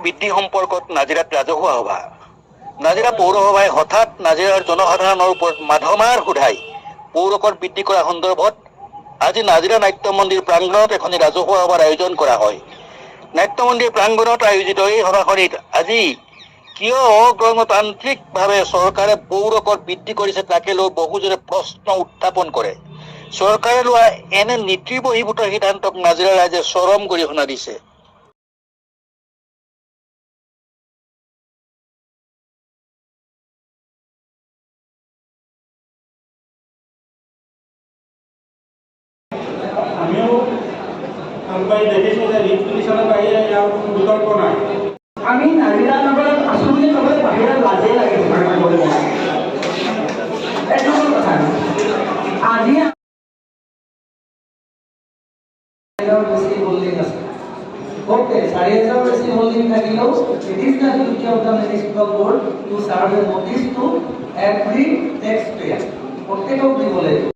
বৃদ্ধি সম্পৰ্কত নাজিৰাত ৰাজহুৱা সভা। নাজিৰা পৌৰসভাই হঠাৎ নাজিৰাৰ জনসাধাৰণৰ ওপৰত মাধমাৰ সোধাই পৌৰকৰ বৃদ্ধি কৰা সন্দৰ্ভত আজি নাজিৰা নাট্য মন্দিৰ প্ৰাংগণত এখন ৰাজহুৱা সভাৰ আয়োজন কৰা হয়। নাট্য মন্দিৰ প্ৰাংগণত আয়োজিত এই সভাখনিত আজি কিয় অগণতান্ত্ৰিকভাৱে চৰকাৰে পৌৰকৰ বৃদ্ধি কৰিছে তাকে লৈ বহুজনে প্ৰশ্ন উত্থাপন কৰে। চৰকাৰে লোৱা এনে নীতি বহিৰ্ভূত সিদ্ধান্তক নাজিৰা ৰাইজে চৰম গৰিহণা দিছে। আমি নাজিৰা নগৰত আছো বুলি ক'বলৈ বাহিৰত লাজেই লাগে। এইটো কথা আজি বেছি হোল্ডিং আছে। ওকে 4,000 বেছি হোল্ডিং থাকিলেও it is the duty of the municipal board to serve a notice to every tax payer. প্রত্যেকক দিব লাগিব।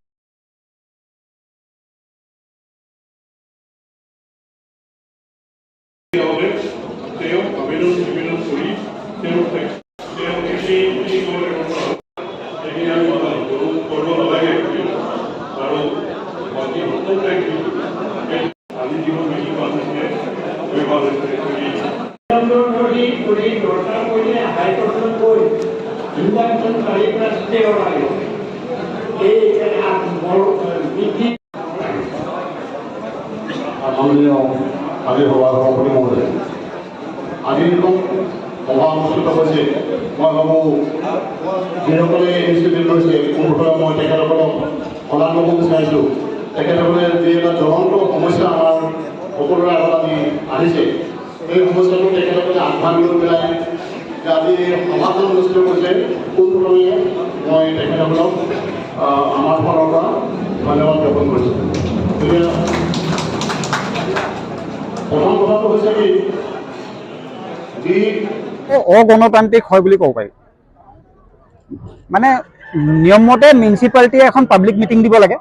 আজি সভা সভাপতি মহোদয়, আজি সভা অনুষ্ঠিত হৈছে। মই ভাবোঁ যিসকলে ইনষ্টিটিউট লৈছে কোনসকলে মই তেখেতসকলক সলাগ ল'ব বিচাৰিছোঁ। তেখেতসকলে যি এটা জ্বলন্ত সমস্যা আমাৰ সকলোৰে আগত আজি আহিছে, সেই সমস্যাটো তেখেতসকলে আগভাগ লৈ পেলাই যে আজি সভাখন অনুষ্ঠিত কৰিছে কোনসকলে মই তেখেতসকলক আমাৰ ফালৰ পৰা ধন্যবাদ জ্ঞাপন কৰিছোঁ। গতিকে প্ৰথম কথাটো হৈছে কি, যি অগণতান্ত্ৰিক হয় বুলি ক'ব পাৰি। মানে নিয়মমতে মিউনিচিপালিটিয়ে এখন পাব্লিক মিটিং দিব লাগে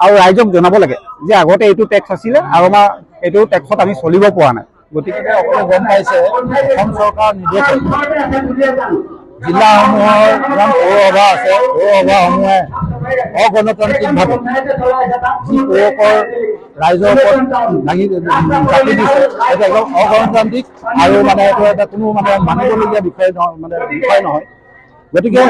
আৰু ৰাইজক জনাব লাগে যে আগতে এইটো টেক্স আছিলে আৰু আমাৰ এইটো টেক্সত আমি চলিব পৰা নাই। গতিকে সকলোৱে গম পাইছে অসম চৰকাৰৰ নিৰ্দেশে জিলাসমূহৰ যিমান পৌৰসভা আছে পৌৰসভাসমূহে অগণতান্ত্ৰিকভাৱে যি পৌৰকৰ ৰাইজৰ ওপৰত দাঙি কাটি দিছে সেইটো একদম অগণতান্ত্ৰিক আৰু মানে এইটো এটা কোনো মানে মানিবলগীয়া বিষয় নহয়। গতিকে